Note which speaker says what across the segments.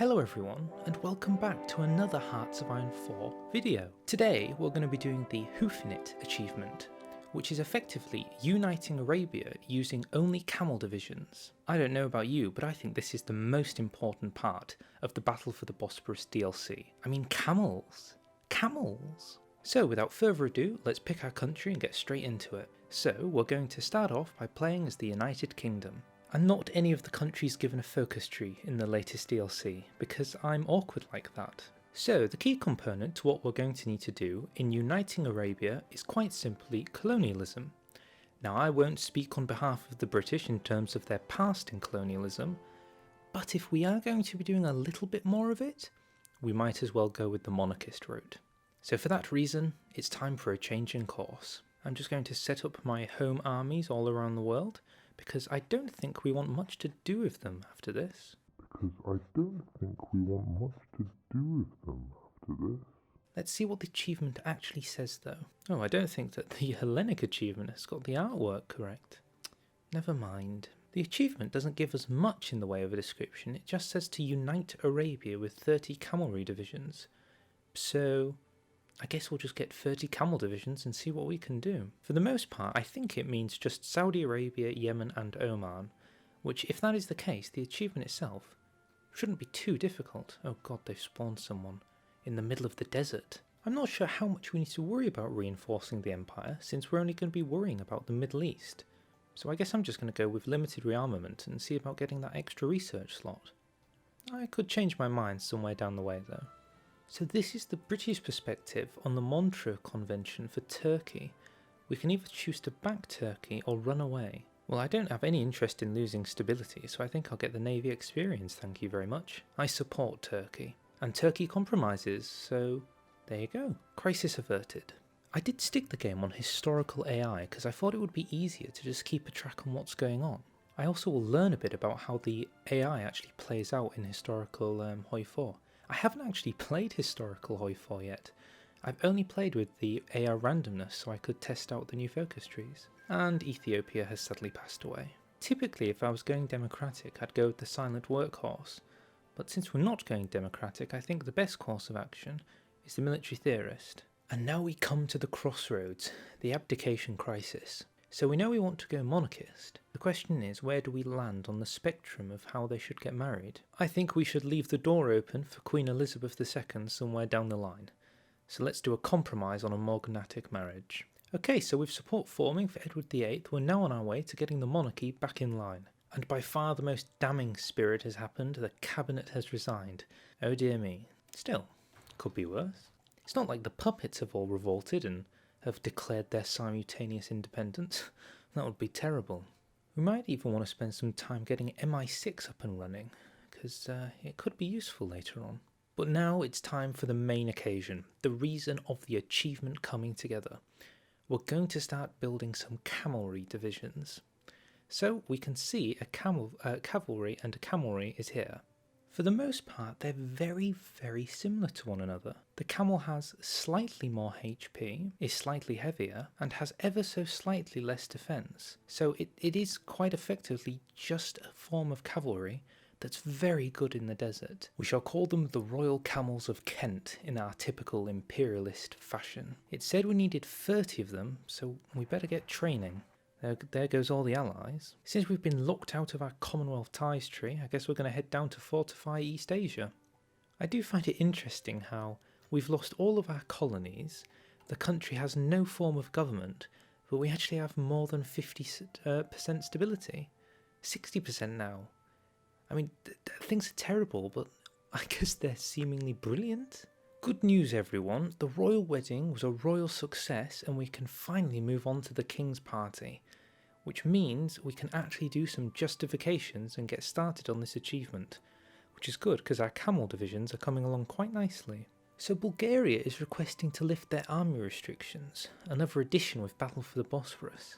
Speaker 1: Hello everyone, and welcome back to another Hearts of Iron 4 video. Today we're going to be doing the Hoofin achievement, which is effectively uniting Arabia using only camel divisions. I don't know about you, but I think this is the most important part of the Battle for the Bosporus DLC. I mean, camels! Camels! So without further ado, let's pick our country and get straight into it. So we're going to start off by playing as the United Kingdom. And not any of the countries given a focus tree in the latest DLC, because I'm awkward like that. So the key component to what we're going to need to do in uniting Arabia is quite simply colonialism. Now I won't speak on behalf of the British in terms of their past in colonialism, but if we are going to be doing a little bit more of it, we might as well go with the monarchist route. So for that reason, it's time for a change in course. I'm just going to set up my home armies all around the world, because I don't think we want much to do with them after this. Let's see what the achievement actually says though. Oh, I don't think that the Hellenic achievement has got the artwork correct. Never mind. The achievement doesn't give us much in the way of a description, it just says to unite Arabia with 30 cavalry divisions. So I guess we'll just get 30 camel divisions and see what we can do. For the most part, I think it means just Saudi Arabia, Yemen and Oman, which if that is the case, the achievement itself shouldn't be too difficult. Oh god, they've spawned someone in the middle of the desert. I'm not sure how much we need to worry about reinforcing the empire, since we're only going to be worrying about the Middle East. So I guess I'm just going to go with limited rearmament and see about getting that extra research slot. I could change my mind somewhere down the way though. So this is the British perspective on the Montreux Convention for Turkey. We can either choose to back Turkey or run away. Well, I don't have any interest in losing stability, so I think I'll get the Navy experience, thank you very much. I support Turkey. And Turkey compromises, so there you go. Crisis averted. I did stick the game on historical AI because I thought it would be easier to just keep a track on what's going on. I also will learn a bit about how the AI actually plays out in historical Hoi 4. I haven't actually played historical Hoi 4 yet. I've only played with the AR randomness so I could test out the new focus trees. And Ethiopia has sadly passed away. Typically if I was going democratic I'd go with the silent workhorse, but since we're not going democratic I think the best course of action is the military theorist. And now we come to the crossroads, the abdication crisis. So we know we want to go monarchist. The question is, where do we land on the spectrum of how they should get married? I think we should leave the door open for Queen Elizabeth II somewhere down the line. So let's do a compromise on a morganatic marriage. Okay, so with support forming for Edward VIII, we're now on our way to getting the monarchy back in line. And by far the most damning spirit has happened, the cabinet has resigned. Oh dear me. Still, could be worse. It's not like the puppets have all revolted and have declared their simultaneous independence. That would be terrible. We might even want to spend some time getting MI6 up and running, because it could be useful later on. But now it's time for the main occasion, the reason of the achievement coming together. We're going to start building some cavalry divisions. So we can see a cavalry and a camelry is here. For the most part, they're very, very similar to one another. The camel has slightly more HP, is slightly heavier, and has ever so slightly less defense. So it is quite effectively just a form of cavalry that's very good in the desert. We shall call them the Royal Camels of Kent in our typical imperialist fashion. It said we needed 30 of them, so we better get training. There goes all the allies. Since we've been locked out of our Commonwealth ties tree, I guess we're going to head down to fortify East Asia. I do find it interesting how we've lost all of our colonies, the country has no form of government, but we actually have more than 50% stability. 60% now. I mean, things are terrible, but I guess they're seemingly brilliant. Good news everyone, the royal wedding was a royal success and we can finally move on to the King's party, which means we can actually do some justifications and get started on this achievement, which is good because our camel divisions are coming along quite nicely. So Bulgaria is requesting to lift their army restrictions, another addition with Battle for the Bosporus,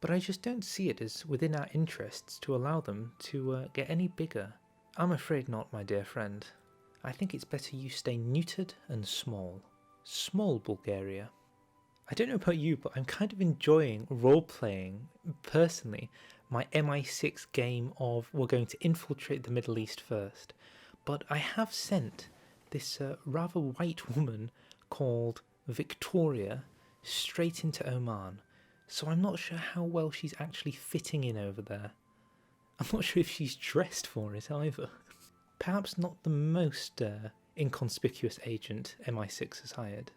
Speaker 1: but I just don't see it as within our interests to allow them to get any bigger. I'm afraid not, my dear friend. I think it's better you stay neutered and small. Small Bulgaria. I don't know about you, but I'm kind of enjoying role-playing, personally, my MI6 game of we're going to infiltrate the Middle East first. But I have sent this rather white woman called Victoria straight into Oman, so I'm not sure how well she's actually fitting in over there. I'm not sure if she's dressed for it either. Perhaps not the most inconspicuous agent MI6 has hired.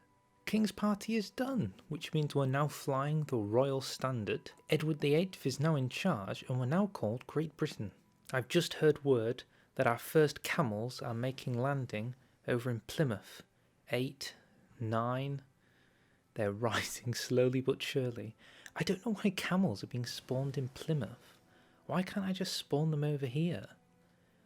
Speaker 1: King's party is done, which means we're now flying the Royal Standard. Edward VIII is now in charge and we're now called Great Britain. I've just heard word that our first camels are making landing over in Plymouth. 8, 9, they're rising slowly but surely. I don't know why camels are being spawned in Plymouth. Why can't I just spawn them over here?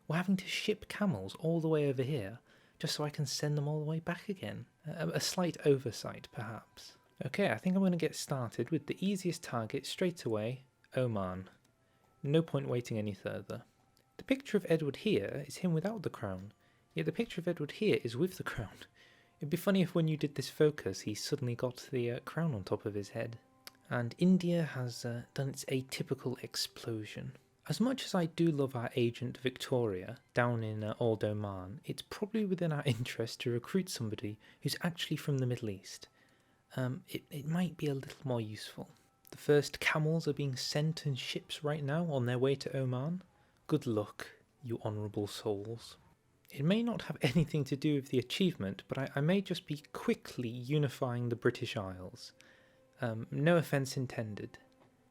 Speaker 1: We're having to ship camels all the way over here just so I can send them all the way back again. A slight oversight, perhaps. Okay, I think I'm going to get started with the easiest target straight away, Oman. No point waiting any further. The picture of Edward here is him without the crown, yet the picture of Edward here is with the crown. It'd be funny if when you did this focus he suddenly got the crown on top of his head. And India has done its atypical explosion. As much as I do love our agent Victoria down in Old Oman, it's probably within our interest to recruit somebody who's actually from the Middle East. It might be a little more useful. The first camels are being sent in ships right now on their way to Oman. Good luck, you honourable souls. It may not have anything to do with the achievement, but I may just be quickly unifying the British Isles. No offence intended.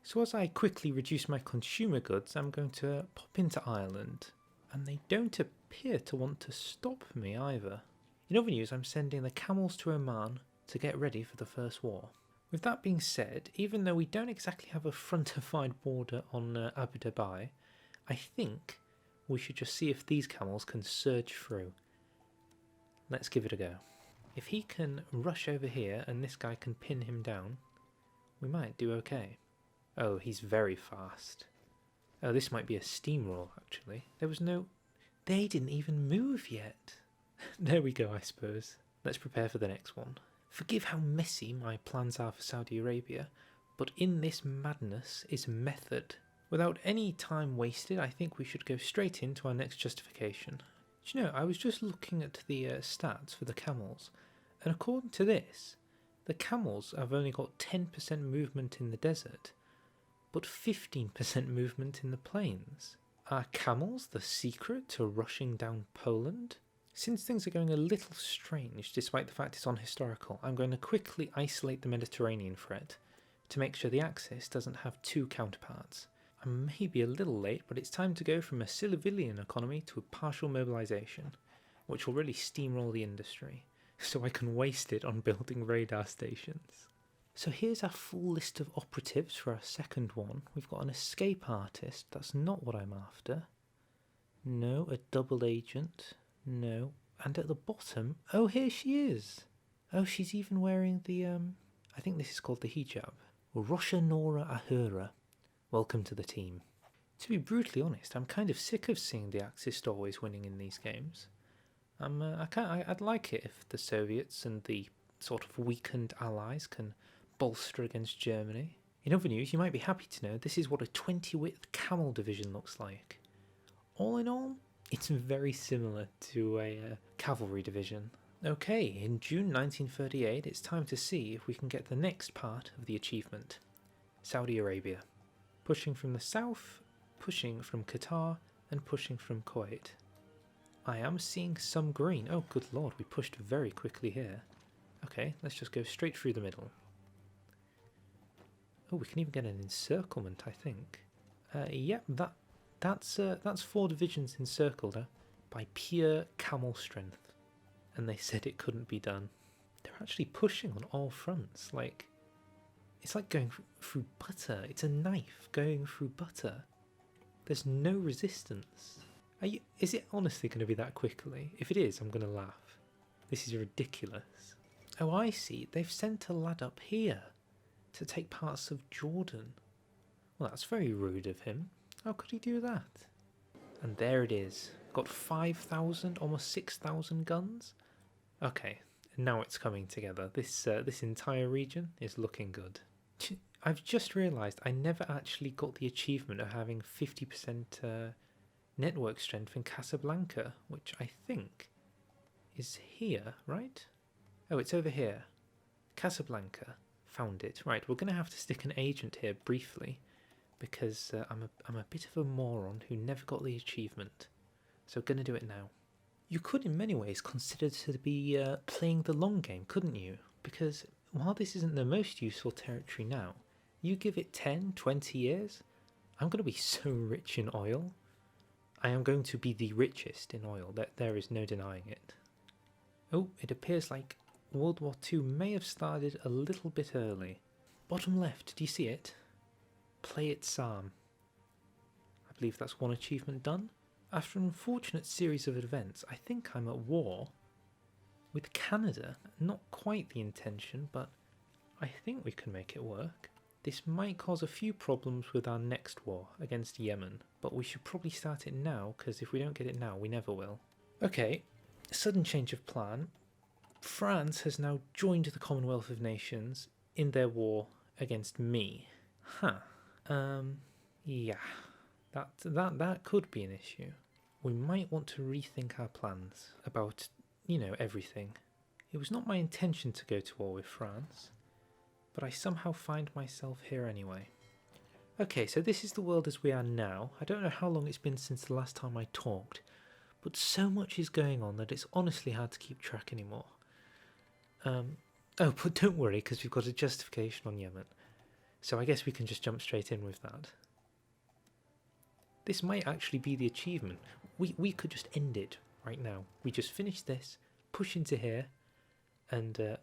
Speaker 1: So as I quickly reduce my consumer goods, I'm going to pop into Ireland, and they don't appear to want to stop me either. In other news, I'm sending the camels to Oman to get ready for the First War. With that being said, even though we don't exactly have a frontified border on Abu Dhabi, I think we should just see if these camels can surge through. Let's give it a go. If he can rush over here and this guy can pin him down, we might do okay. Oh, he's very fast. Oh, this might be a steamroll, actually. They didn't even move yet. There we go, I suppose. Let's prepare for the next one. Forgive how messy my plans are for Saudi Arabia, but in this madness is method. Without any time wasted, I think we should go straight into our next justification. Do you know, I was just looking at the stats for the camels, and according to this, the camels have only got 10% movement in the desert, but 15% movement in the plains. Are camels the secret to rushing down Poland? Since things are going a little strange, despite the fact it's unhistorical, I'm going to quickly isolate the Mediterranean threat to make sure the Axis doesn't have two counterparts. I may be a little late, but it's time to go from a civilian economy to a partial mobilisation, which will really steamroll the industry, so I can waste it on building radar stations. So here's our full list of operatives for our second one. We've got an escape artist, that's not what I'm after. No, a double agent, no. And at the bottom, oh, here she is. Oh, she's even wearing the, I think this is called the hijab. Rosha Nora Ahura. Welcome to the team. To be brutally honest, I'm kind of sick of seeing the Axis always winning in these games. I'd like it if the Soviets and the sort of weakened allies can bolster against Germany. In other news, you might be happy to know this is what a 20-width camel division looks like. All in all, it's very similar to a cavalry division. Okay, in June 1938, it's time to see if we can get the next part of the achievement. Saudi Arabia. Pushing from the south, pushing from Qatar, and pushing from Kuwait. I am seeing some green. Oh, good lord, we pushed very quickly here. Okay, let's just go straight through the middle. Oh, we can even get an encirclement, I think. Yep, that's 4 divisions encircled by pure camel strength. And they said it couldn't be done. They're actually pushing on all fronts, like... It's like going through butter. It's a knife going through butter. There's no resistance. Is it honestly going to be that quickly? If it is, I'm going to laugh. This is ridiculous. Oh, I see. They've sent a lad up here to take parts of Jordan. Well, that's very rude of him. How could he do that? And there it is. Got 5,000, almost 6,000 guns. Okay, now it's coming together. This entire region is looking good. I've just realised I never actually got the achievement of having 50% network strength in Casablanca, which I think is here, right? Oh, it's over here. Casablanca. Found it. Right, we're going to have to stick an agent here briefly because I'm a bit of a moron who never got the achievement. So going to do it now. You could in many ways consider to be playing the long game, couldn't you? Because while this isn't the most useful territory now, you give it 10, 20 years, I'm going to be so rich in oil. I am going to be the richest in oil, there is no denying it. Oh, it appears like World War II may have started a little bit early. Bottom left, do you see it? Play it Psalm. I believe that's one achievement done. After an unfortunate series of events, I think I'm at war with Canada. Not quite the intention, but I think we can make it work. This might cause a few problems with our next war against Yemen, but we should probably start it now, because if we don't get it now, we never will. Okay, sudden change of plan. France has now joined the Commonwealth of Nations in their war against me. Yeah, that could be an issue. We might want to rethink our plans about, you know, everything. It was not my intention to go to war with France, but I somehow find myself here anyway. Okay, so this is the world as we are now. I don't know how long it's been since the last time I talked, but so much is going on that it's honestly hard to keep track anymore. Oh, but don't worry, because we've got a justification on Yemen. So I guess we can just jump straight in with that. This might actually be the achievement. We could just end it right now. We just finish this, push into here, and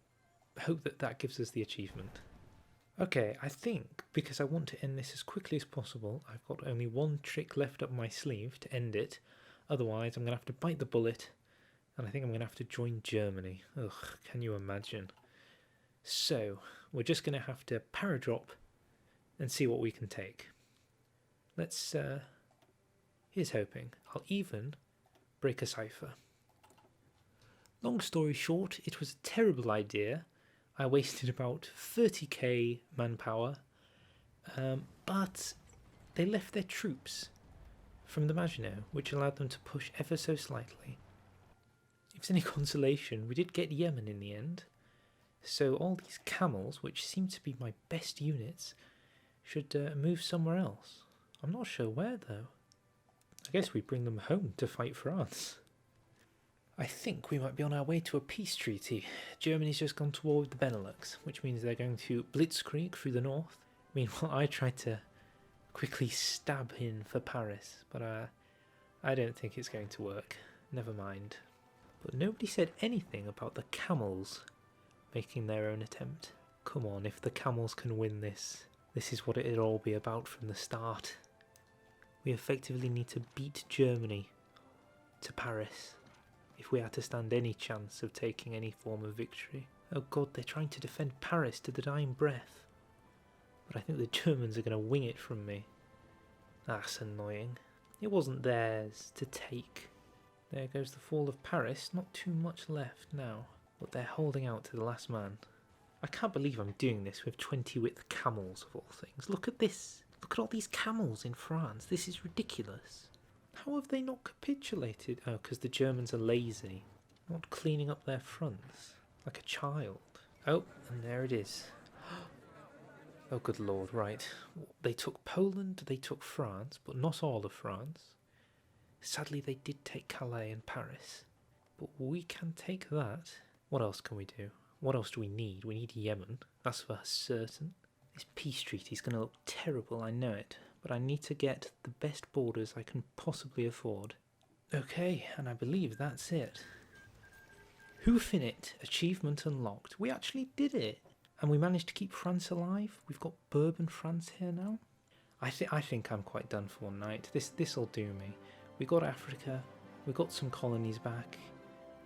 Speaker 1: hope that that gives us the achievement. Okay, I think because I want to end this as quickly as possible, I've got only one trick left up my sleeve to end it. Otherwise, I'm going to have to bite the bullet, and I think I'm going to have to join Germany. Ugh, can you imagine? So, we're just going to have to paradrop and see what we can take. Let's, here's hoping. I'll even break a cipher. Long story short, it was a terrible idea. I wasted about 30k manpower, but they left their troops from the Maginot, which allowed them to push ever so slightly. If it's any consolation, we did get Yemen in the end, so all these camels, which seem to be my best units, should move somewhere else. I'm not sure where though. I guess we bring them home to fight France. I think we might be on our way to a peace treaty. Germany's just gone to war with the Benelux, which means they're going to blitzkrieg through the north. Meanwhile, I tried to quickly stab in for Paris, but I don't think it's going to work. Never mind. But nobody said anything about the camels making their own attempt. Come on, if the camels can win this, this is what it'll all be about from the start. We effectively need to beat Germany to Paris if we are to stand any chance of taking any form of victory. Oh god, they're trying to defend Paris to the dying breath. But I think the Germans are going to wing it from me. That's annoying. It wasn't theirs to take. There goes the fall of Paris. Not too much left now, but they're holding out to the last man. I can't believe I'm doing this with 20-width camels of all things. Look at this. Look at all these camels in France. This is ridiculous. How have they not capitulated? Oh, because the Germans are lazy. Not cleaning up their fronts. Like a child. Oh, and there it is. Oh, good lord, right. They took Poland, they took France, but not all of France. Sadly, they did take Calais and Paris. But we can take that. What else can we do? What else do we need? We need Yemen. That's for certain. This peace treaty is going to look terrible, I know it. But I need to get the best borders I can possibly afford. Okay, and I believe that's it. Hoofin it! Achievement unlocked. We actually did it! And we managed to keep France alive. We've got Bourbon France here now. I think I'm quite done for one night. This'll do me. We got Africa. We got some colonies back.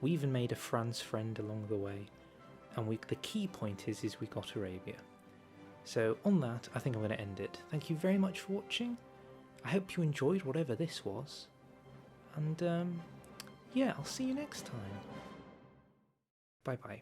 Speaker 1: We even made a France friend along the way. And the key point is we got Arabia. So on that, I think I'm going to end it. Thank you very much for watching. I hope you enjoyed whatever this was. And yeah, I'll see you next time. Bye bye.